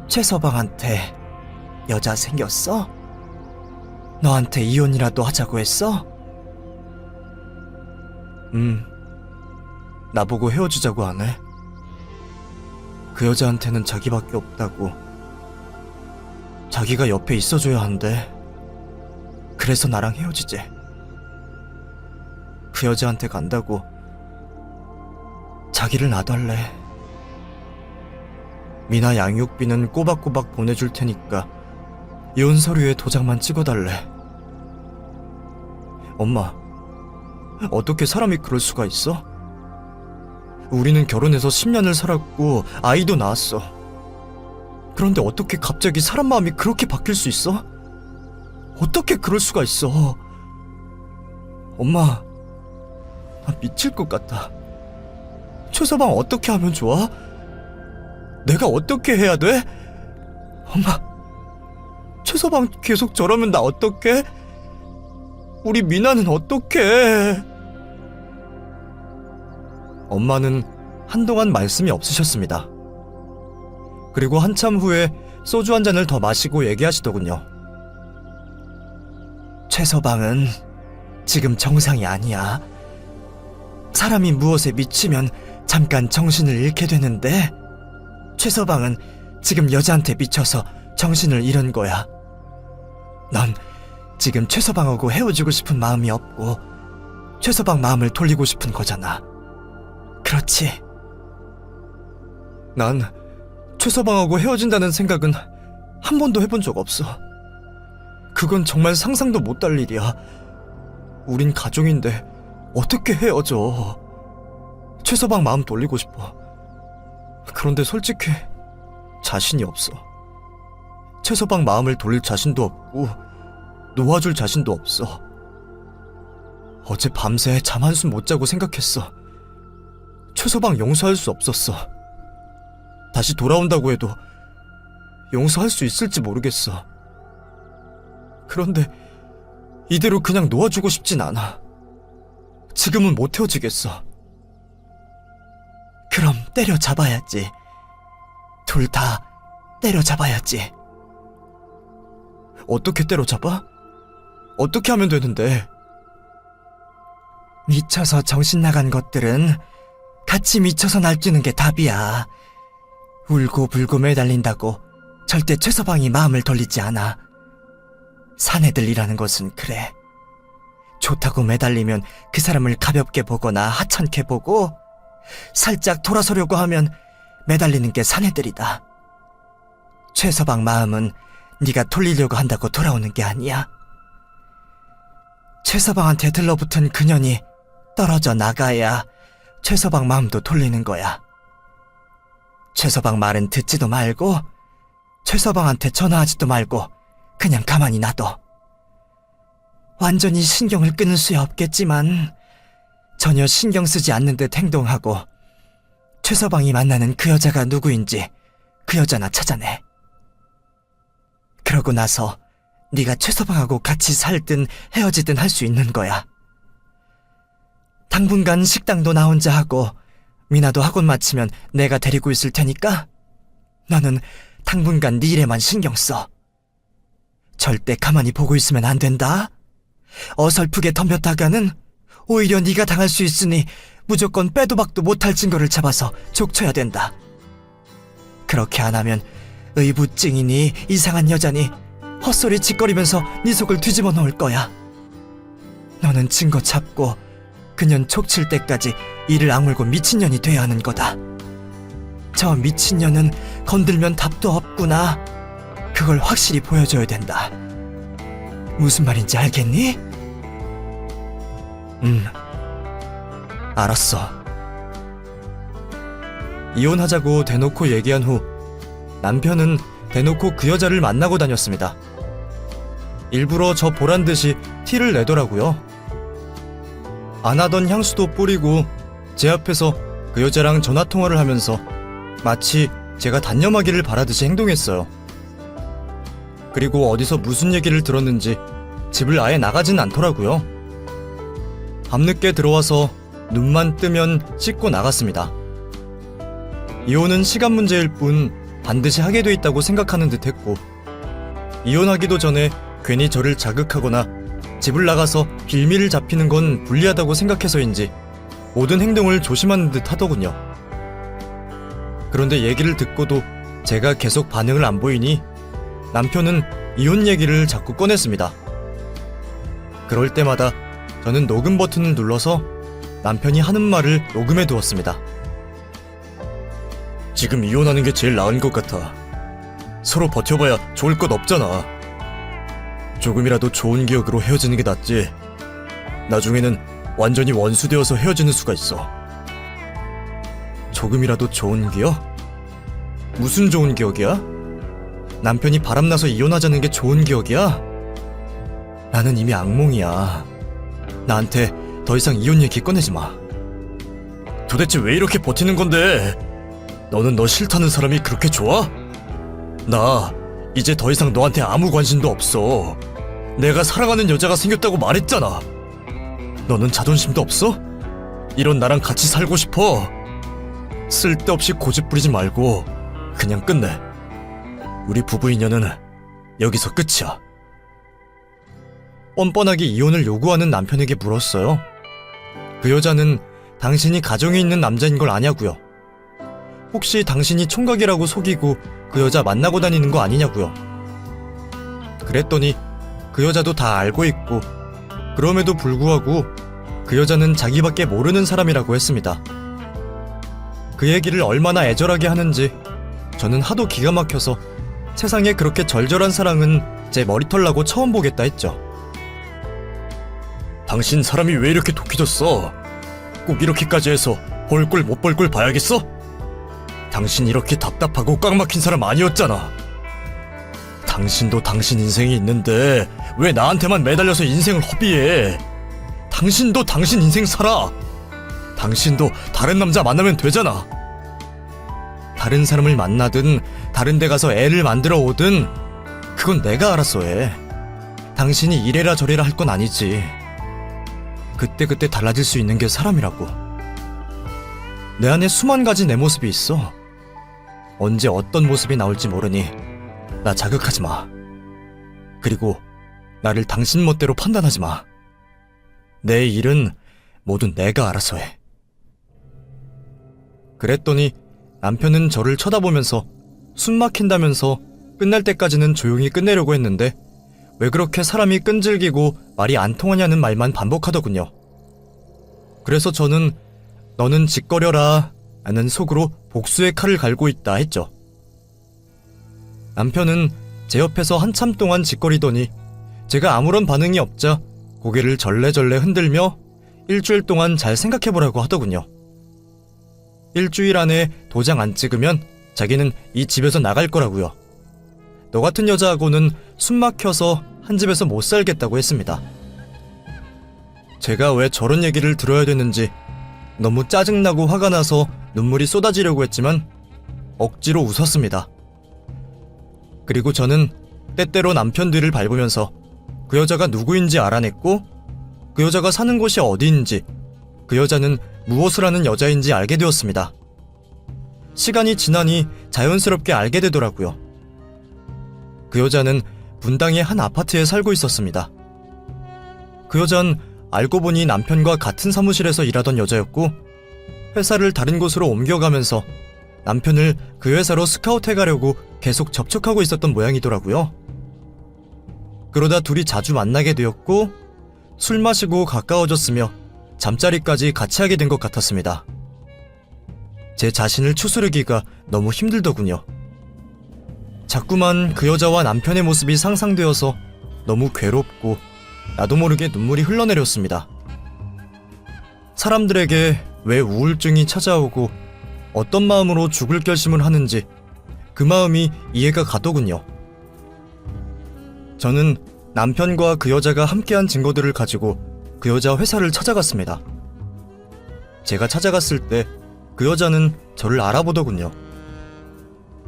A: 최서방한테 여자 생겼어? 너한테 이혼이라도 하자고 했어? 나보고 헤어지자고 하네. 그 여자한테는 자기밖에 없다고. 자기가 옆에 있어줘야 한대. 그래서 나랑 헤어지재. 그 여자한테 간다고 자기를 놔달래. 미나 양육비는 꼬박꼬박 보내줄 테니까 이혼 서류에 도장만 찍어달래. 엄마, 어떻게 사람이 그럴 수가 있어? 우리는 결혼해서 10년을 살았고 아이도 낳았어. 그런데 어떻게 갑자기 사람 마음이 그렇게 바뀔 수 있어? 어떻게 그럴 수가 있어? 엄마, 나 미칠 것 같아. 최서방 어떻게 하면 좋아? 내가 어떻게 해야 돼? 엄마, 최서방 계속 저러면 나 어떡해? 우리 미나는 어떡해? 엄마는 한동안 말씀이 없으셨습니다. 그리고 한참 후에 소주 한 잔을 더 마시고 얘기하시더군요. 최서방은 지금 정상이 아니야. 사람이 무엇에 미치면 잠깐 정신을 잃게 되는데 최서방은 지금 여자한테 미쳐서 정신을 잃은 거야. 넌 지금 최서방하고 헤어지고 싶은 마음이 없고 최서방 마음을 돌리고 싶은 거잖아. 그렇지? 난 최서방하고 헤어진다는 생각은 한 번도 해본 적 없어. 그건 정말 상상도 못할 일이야. 우린 가족인데 어떻게 헤어져? 최서방 마음 돌리고 싶어. 그런데 솔직히 자신이 없어. 최서방 마음을 돌릴 자신도 없고 놓아줄 자신도 없어. 어제 밤새 잠 한숨 못 자고 생각했어. 최서방 용서할 수 없었어. 다시 돌아온다고 해도 용서할 수 있을지 모르겠어. 그런데 이대로 그냥 놓아주고 싶진 않아. 지금은 못 헤어지겠어. 그럼 때려잡아야지. 둘 다 때려잡아야지. 어떻게 때려잡아? 어떻게 하면 되는데? 미쳐서 정신 나간 것들은 같이 미쳐서 날뛰는 게 답이야. 울고 불고 매달린다고 절대 최서방이 마음을 돌리지 않아. 사내들이라는 것은 그래. 좋다고 매달리면 그 사람을 가볍게 보거나 하찮게 보고 살짝 돌아서려고 하면 매달리는 게 사내들이다. 최서방 마음은 네가 돌리려고 한다고 돌아오는 게 아니야. 최서방한테 들러붙은 그년이 떨어져 나가야 최서방 마음도 돌리는 거야. 최서방 말은 듣지도 말고 최서방한테 전화하지도 말고 그냥 가만히 놔둬. 완전히 신경을 끊을 수야 없겠지만 전혀 신경 쓰지 않는 듯 행동하고 최서방이 만나는 그 여자가 누구인지 그 여자나 찾아내. 그러고 나서 네가 최서방하고 같이 살든 헤어지든 할 수 있는 거야. 당분간 식당도 나 혼자 하고 미나도 학원 마치면 내가 데리고 있을 테니까 너는 당분간 네 일에만 신경 써. 절대 가만히 보고 있으면 안 된다. 어설프게 덤볐다가는 오히려 네가 당할 수 있으니 무조건 빼도 박도 못할 증거를 잡아서 족쳐야 된다. 그렇게 안 하면 의부증이니 이상한 여자니 헛소리 짓거리면서 네 속을 뒤집어 놓을 거야. 너는 증거 잡고 그년 족칠 때까지 이를 악물고 미친년이 돼야 하는 거다. 저 미친년은 건들면 답도 없구나. 그걸 확실히 보여줘야 된다. 무슨 말인지 알겠니? 알았어. 이혼하자고 대놓고 얘기한 후 남편은 대놓고 그 여자를 만나고 다녔습니다. 일부러 저 보란 듯이 티를 내더라고요. 안 하던 향수도 뿌리고 제 앞에서 그 여자랑 전화통화를 하면서 마치 제가 단념하기를 바라듯이 행동했어요. 그리고 어디서 무슨 얘기를 들었는지 집을 아예 나가진 않더라고요. 밤늦게 들어와서 눈만 뜨면 씻고 나갔습니다. 이혼은 시간 문제일 뿐 반드시 하게 돼 있다고 생각하는 듯 했고 이혼하기도 전에 괜히 저를 자극하거나 집을 나가서 빌미를 잡히는 건 불리하다고 생각해서인지 모든 행동을 조심하는 듯 하더군요. 그런데 얘기를 듣고도 제가 계속 반응을 안 보이니 남편은 이혼 얘기를 자꾸 꺼냈습니다. 그럴 때마다 저는 녹음 버튼을 눌러서 남편이 하는 말을 녹음해 두었습니다. 지금 이혼하는 게 제일 나은 것 같아. 서로 버텨봐야 좋을 것 없잖아. 조금이라도 좋은 기억으로 헤어지는 게 낫지. 나중에는 완전히 원수되어서 헤어지는 수가 있어. 조금이라도 좋은 기억? 무슨 좋은 기억이야? 남편이 바람나서 이혼하자는 게 좋은 기억이야? 나는 이미 악몽이야. 나한테 더 이상 이혼 얘기 꺼내지 마. 도대체 왜 이렇게 버티는 건데? 너는 너 싫다는 사람이 그렇게 좋아? 나 이제 더 이상 너한테 아무 관심도 없어. 내가 사랑하는 여자가 생겼다고 말했잖아. 너는 자존심도 없어? 이런 나랑 같이 살고 싶어? 쓸데없이 고집 부리지 말고 그냥 끝내. 우리 부부 인연은 여기서 끝이야. 뻔뻔하게 이혼을 요구하는 남편에게 물었어요. 그 여자는 당신이 가정에 있는 남자인 걸 아냐고요. 혹시 당신이 총각이라고 속이고 그 여자 만나고 다니는 거 아니냐고요. 그랬더니 그 여자도 다 알고 있고 그럼에도 불구하고 그 여자는 자기밖에 모르는 사람이라고 했습니다. 그 얘기를 얼마나 애절하게 하는지 저는 하도 기가 막혀서 세상에 그렇게 절절한 사랑은 제 머리털 나고 처음 보겠다 했죠.
B: 당신 사람이 왜 이렇게 독해졌어? 꼭 이렇게까지 해서 볼 꼴 못 볼 꼴 봐야겠어? 당신 이렇게 답답하고 꽉 막힌 사람 아니었잖아. 당신도 당신 인생이 있는데 왜 나한테만 매달려서 인생을 허비해? 당신도 당신 인생 살아. 당신도 다른 남자 만나면 되잖아.
A: 다른 사람을 만나든 다른 데 가서 애를 만들어 오든 그건 내가 알아서 해. 당신이 이래라 저래라 할 건 아니지. 그때그때 달라질 수 있는 게 사람이라고. 내 안에 수만 가지 내 모습이 있어. 언제 어떤 모습이 나올지 모르니 나 자극하지 마. 그리고 나를 당신 멋대로 판단하지 마. 내 일은 모두 내가 알아서 해. 그랬더니 남편은 저를 쳐다보면서 숨 막힌다면서 끝날 때까지는 조용히 끝내려고 했는데 왜 그렇게 사람이 끈질기고 말이 안 통하냐는 말만 반복하더군요. 그래서 저는 너는 짓거려라 라는 속으로 복수의 칼을 갈고 있다 했죠. 남편은 제 옆에서 한참 동안 짓거리더니 제가 아무런 반응이 없자 고개를 절레절레 흔들며 일주일 동안 잘 생각해보라고 하더군요. 일주일 안에 도장 안 찍으면 자기는 이 집에서 나갈 거라고요. 너 같은 여자하고는 숨 막혀서 한 집에서 못 살겠다고 했습니다. 제가 왜 저런 얘기를 들어야 되는지 너무 짜증나고 화가 나서 눈물이 쏟아지려고 했지만 억지로 웃었습니다. 그리고 저는 때때로 남편 뒤를 밟으면서 그 여자가 누구인지 알아냈고 그 여자가 사는 곳이 어디인지 그 여자는 무엇을 하는 여자인지 알게 되었습니다. 시간이 지나니 자연스럽게 알게 되더라고요. 그 여자는 분당의 한 아파트에 살고 있었습니다. 그 여잔 알고 보니 남편과 같은 사무실에서 일하던 여자였고 회사를 다른 곳으로 옮겨가면서 남편을 그 회사로 스카우트해가려고 계속 접촉하고 있었던 모양이더라고요. 그러다 둘이 자주 만나게 되었고 술 마시고 가까워졌으며 잠자리까지 같이 하게 된 것 같았습니다. 제 자신을 추스르기가 너무 힘들더군요. 자꾸만 그 여자와 남편의 모습이 상상되어서 너무 괴롭고 나도 모르게 눈물이 흘러내렸습니다. 사람들에게 왜 우울증이 찾아오고 어떤 마음으로 죽을 결심을 하는지 그 마음이 이해가 가더군요. 저는 남편과 그 여자가 함께한 증거들을 가지고 그 여자 회사를 찾아갔습니다. 제가 찾아갔을 때 그 여자는 저를 알아보더군요.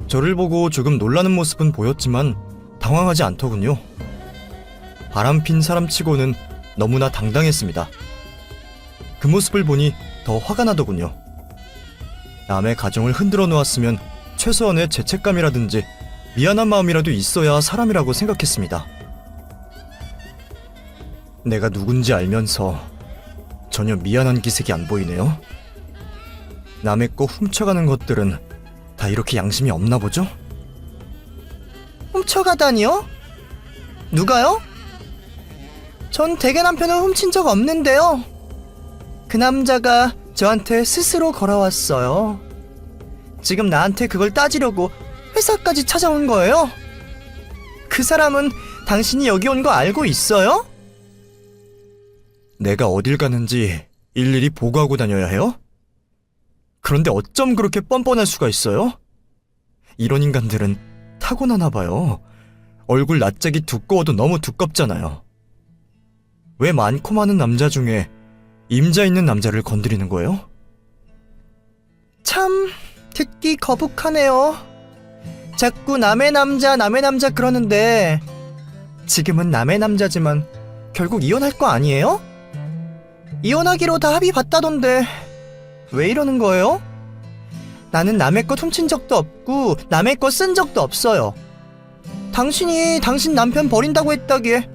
A: 저를 보고 조금 놀라는 모습은 보였지만 당황하지 않더군요. 바람핀 사람치고는 너무나 당당했습니다. 그 모습을 보니 더 화가 나더군요. 남의 가정을 흔들어 놓았으면 최소한의 죄책감이라든지 미안한 마음이라도 있어야 사람이라고 생각했습니다. 내가 누군지 알면서 전혀 미안한 기색이 안 보이네요. 남의 거 훔쳐가는 것들은 다 이렇게 양심이 없나 보죠? 훔쳐가다니요? 누가요? 전 댁의 남편을 훔친 적 없는데요. 그 남자가 저한테 스스로 걸어왔어요. 지금 나한테 그걸 따지려고 회사까지 찾아온 거예요? 그 사람은 당신이 여기 온 거 알고 있어요? 내가 어딜 가는지 일일이 보고하고 다녀야 해요? 그런데 어쩜 그렇게 뻔뻔할 수가 있어요? 이런 인간들은 타고나나 봐요. 얼굴 낯짝이 두꺼워도 너무 두껍잖아요. 왜 많고 많은 남자 중에 임자 있는 남자를 건드리는 거예요? 참 듣기 거북하네요. 자꾸 남의 남자 그러는데 지금은 남의 남자지만 결국 이혼할 거 아니에요? 이혼하기로 다 합의 봤다던데 왜 이러는 거예요? 나는 남의 것 훔친 적도 없고 남의 것 쓴 적도 없어요. 당신이 당신 남편 버린다고 했다기에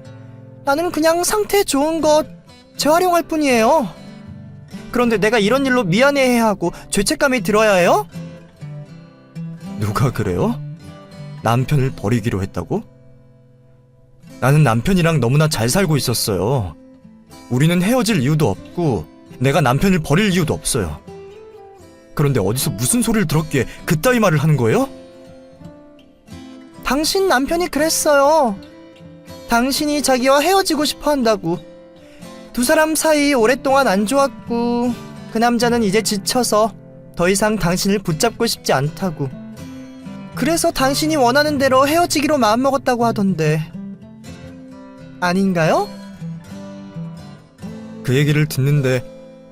A: 나는 그냥 상태 좋은 것 재활용할 뿐이에요. 그런데 내가 이런 일로 미안해해야 하고 죄책감이 들어야 해요? 누가 그래요? 남편을 버리기로 했다고? 나는 남편이랑 너무나 잘 살고 있었어요. 우리는 헤어질 이유도 없고 내가 남편을 버릴 이유도 없어요. 그런데 어디서 무슨 소리를 들었기에 그따위 말을 하는 거예요? 당신 남편이 그랬어요. 당신이 자기와 헤어지고 싶어 한다고. 두 사람 사이 오랫동안 안 좋았고 그 남자는 이제 지쳐서 더 이상 당신을 붙잡고 싶지 않다고. 그래서 당신이 원하는 대로 헤어지기로 마음먹었다고 하던데 아닌가요? 그 얘기를 듣는데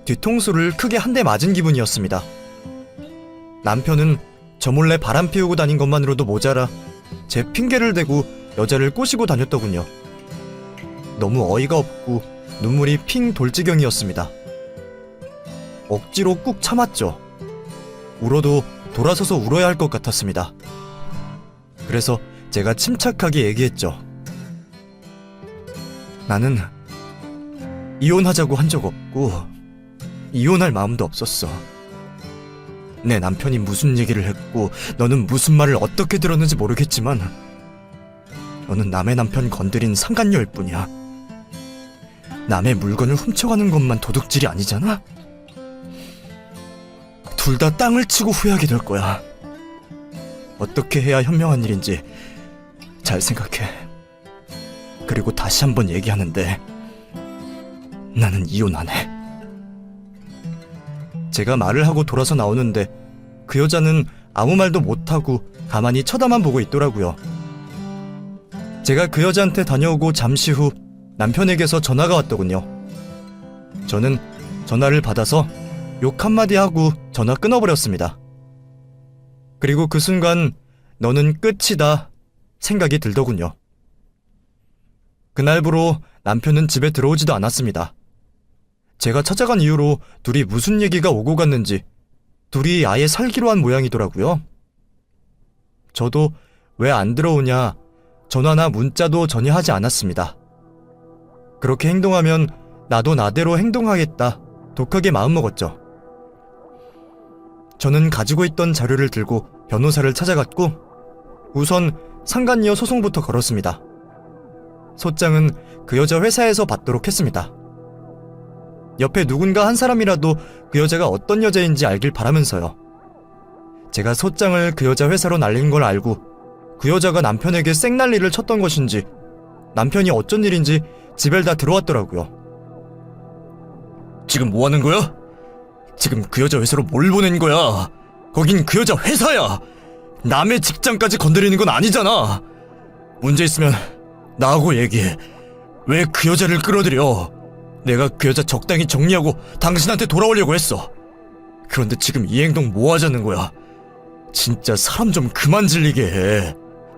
A: 뒤통수를 크게 한 대 맞은 기분이었습니다. 남편은 저 몰래 바람 피우고 다닌 것만으로도 모자라 제 핑계를 대고 여자를 꼬시고 다녔더군요. 너무 어이가 없고 눈물이 핑 돌 지경이었습니다. 억지로 꾹 참았죠. 울어도 돌아서서 울어야 할 것 같았습니다. 그래서 제가 침착하게 얘기했죠. 나는 이혼하자고 한 적 없고 이혼할 마음도 없었어. 내 남편이 무슨 얘기를 했고 너는 무슨 말을 어떻게 들었는지 모르겠지만 너는 남의 남편 건드린 상간녀일 뿐이야. 남의 물건을 훔쳐가는 것만 도둑질이 아니잖아? 둘 다 땅을 치고 후회하게 될 거야. 어떻게 해야 현명한 일인지 잘 생각해. 그리고 다시 한번 얘기하는데 나는 이혼 안 해. 제가 말을 하고 돌아서 나오는데 그 여자는 아무 말도 못하고 가만히 쳐다만 보고 있더라고요. 제가 그 여자한테 다녀오고 잠시 후 남편에게서 전화가 왔더군요. 저는 전화를 받아서 욕 한마디 하고 전화 끊어버렸습니다. 그리고 그 순간 너는 끝이다 생각이 들더군요. 그날부로 남편은 집에 들어오지도 않았습니다. 제가 찾아간 이후로 둘이 무슨 얘기가 오고 갔는지 둘이 아예 살기로 한 모양이더라고요. 저도 왜 안 들어오냐 전화나 문자도 전혀 하지 않았습니다. 그렇게 행동하면 나도 나대로 행동하겠다 독하게 마음먹었죠. 저는 가지고 있던 자료를 들고 변호사를 찾아갔고 우선 상간녀 소송부터 걸었습니다. 소장은 그 여자 회사에서 받도록 했습니다. 옆에 누군가 한 사람이라도 그 여자가 어떤 여자인지 알길 바라면서요. 제가 소장을 그 여자 회사로 날린 걸 알고 그 여자가 남편에게 쌩난리를 쳤던 것인지 남편이 어쩐 일인지 집에 다 들어왔더라고요. 지금 뭐 하는 거야? 지금 그 여자 회사로 뭘 보낸 거야? 거긴 그 여자 회사야! 남의 직장까지 건드리는 건 아니잖아! 문제 있으면 나하고 얘기해. 왜 그 여자를 끌어들여? 내가 그 여자 적당히 정리하고 당신한테 돌아오려고 했어. 그런데 지금 이 행동 뭐 하자는 거야? 진짜 사람 좀 그만 질리게 해.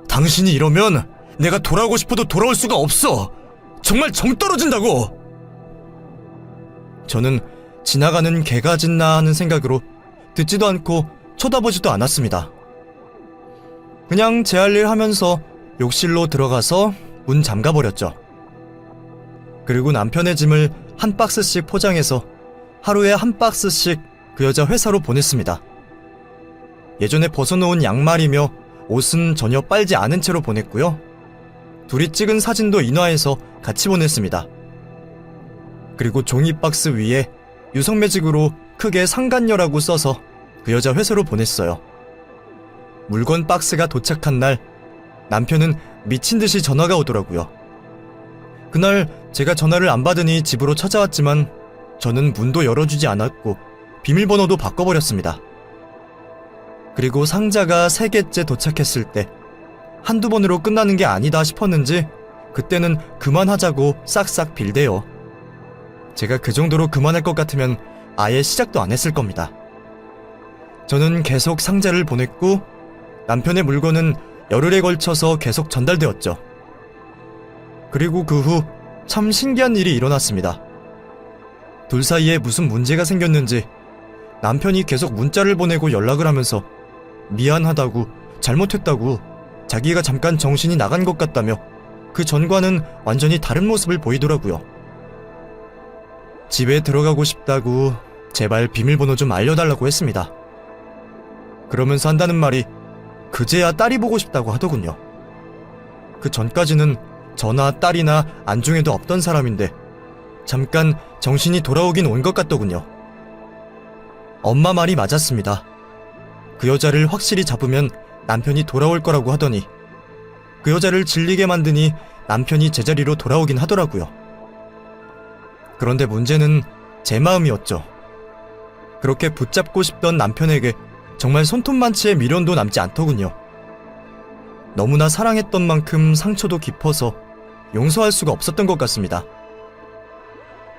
A: 당신이 이러면 내가 돌아오고 싶어도 돌아올 수가 없어. 정말 정 떨어진다고. 저는 지나가는 개가 짖나 하는 생각으로 듣지도 않고 쳐다보지도 않았습니다. 그냥 제 할 일 하면서 욕실로 들어가서 문 잠가버렸죠. 그리고 남편의 짐을 한 박스씩 포장해서 하루에 한 박스씩 그 여자 회사로 보냈습니다. 예전에 벗어놓은 양말이며 옷은 전혀 빨지 않은 채로 보냈고요. 둘이 찍은 사진도 인화해서 같이 보냈습니다. 그리고 종이 박스 위에 유성매직으로 크게 상간녀라고 써서 그 여자 회사로 보냈어요. 물건 박스가 도착한 날 남편은 미친 듯이 전화가 오더라고요. 그날 제가 전화를 안 받으니 집으로 찾아왔지만 저는 문도 열어주지 않았고 비밀번호도 바꿔버렸습니다. 그리고 상자가 3개째 도착했을 때 한두 번으로 끝나는 게 아니다 싶었는지 그때는 그만하자고 싹싹 빌대요. 제가 그 정도로 그만할 것 같으면 아예 시작도 안 했을 겁니다. 저는 계속 상자를 보냈고 남편의 물건은 열흘에 걸쳐서 계속 전달되었죠. 그리고 그 후 참 신기한 일이 일어났습니다. 둘 사이에 무슨 문제가 생겼는지 남편이 계속 문자를 보내고 연락을 하면서 미안하다고, 잘못했다고, 자기가 잠깐 정신이 나간 것 같다며 그 전과는 완전히 다른 모습을 보이더라고요. 집에 들어가고 싶다고 제발 비밀번호 좀 알려달라고 했습니다. 그러면서 한다는 말이 그제야 딸이 보고 싶다고 하더군요. 그 전까지는 저나 딸이나 안중에도 없던 사람인데 잠깐 정신이 돌아오긴 온 것 같더군요. 엄마 말이 맞았습니다. 그 여자를 확실히 잡으면 남편이 돌아올 거라고 하더니 그 여자를 질리게 만드니 남편이 제자리로 돌아오긴 하더라고요. 그런데 문제는 제 마음이었죠. 그렇게 붙잡고 싶던 남편에게 정말 손톱만치의 미련도 남지 않더군요. 너무나 사랑했던 만큼 상처도 깊어서 용서할 수가 없었던 것 같습니다.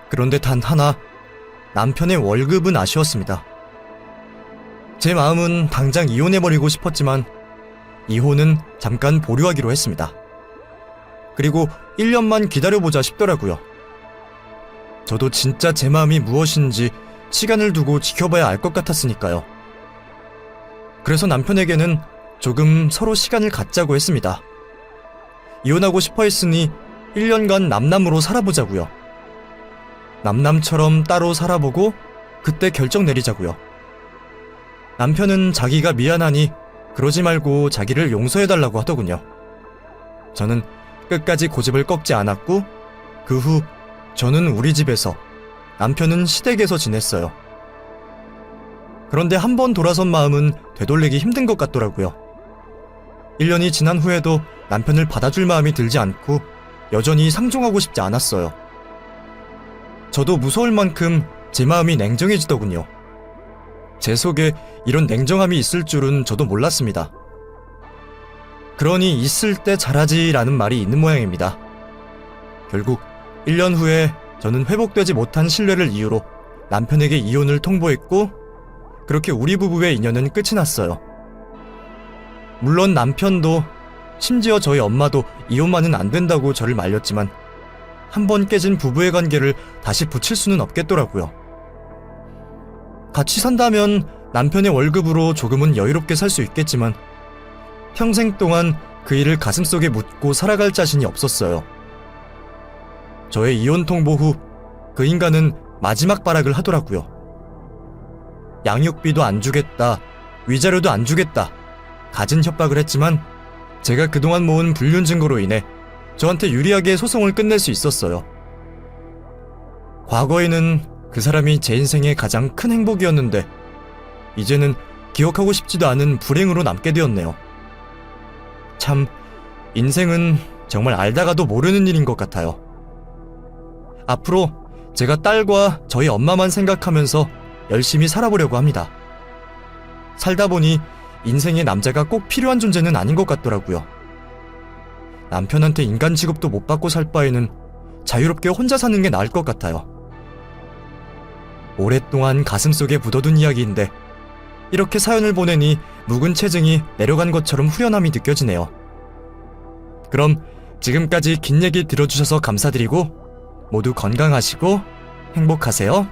A: 그런데 단 하나, 남편의 월급은 아쉬웠습니다. 제 마음은 당장 이혼해버리고 싶었지만 이혼은 잠깐 보류하기로 했습니다. 그리고 1년만 기다려보자 싶더라고요. 저도 진짜 제 마음이 무엇인지 시간을 두고 지켜봐야 알 것 같았으니까요. 그래서 남편에게는 조금 서로 시간을 갖자고 했습니다. 이혼하고 싶어 했으니 1년간 남남으로 살아보자고요. 남남처럼 따로 살아보고 그때 결정 내리자고요. 남편은 자기가 미안하니 그러지 말고 자기를 용서해달라고 하더군요. 저는 끝까지 고집을 꺾지 않았고 그 후 저는 우리 집에서, 남편은 시댁에서 지냈어요. 그런데 한 번 돌아선 마음은 되돌리기 힘든 것 같더라고요. 1년이 지난 후에도 남편을 받아줄 마음이 들지 않고 여전히 상종하고 싶지 않았어요. 저도 무서울 만큼 제 마음이 냉정해지더군요. 제 속에 이런 냉정함이 있을 줄은 저도 몰랐습니다. 그러니 있을 때 잘하지라는 말이 있는 모양입니다. 결국 1년 후에 저는 회복되지 못한 신뢰를 이유로 남편에게 이혼을 통보했고 그렇게 우리 부부의 인연은 끝이 났어요. 물론 남편도 심지어 저희 엄마도 이혼만은 안 된다고 저를 말렸지만 한 번 깨진 부부의 관계를 다시 붙일 수는 없겠더라고요. 같이 산다면 남편의 월급으로 조금은 여유롭게 살 수 있겠지만 평생 동안 그 일을 가슴속에 묻고 살아갈 자신이 없었어요. 저의 이혼 통보 후 그 인간은 마지막 발악을 하더라고요. 양육비도 안 주겠다, 위자료도 안 주겠다, 갖은 협박을 했지만 제가 그동안 모은 불륜 증거로 인해 저한테 유리하게 소송을 끝낼 수 있었어요. 과거에는 그 사람이 제 인생의 가장 큰 행복이었는데 이제는 기억하고 싶지도 않은 불행으로 남게 되었네요. 참, 인생은 정말 알다가도 모르는 일인 것 같아요. 앞으로 제가 딸과 저희 엄마만 생각하면서 열심히 살아보려고 합니다. 살다 보니 인생에 남자가 꼭 필요한 존재는 아닌 것 같더라고요. 남편한테 인간 취급도 못 받고 살 바에는 자유롭게 혼자 사는 게 나을 것 같아요. 오랫동안 가슴속에 묻어둔 이야기인데 이렇게 사연을 보내니 묵은 체증이 내려간 것처럼 후련함이 느껴지네요. 그럼 지금까지 긴 얘기 들어주셔서 감사드리고 모두 건강하시고 행복하세요.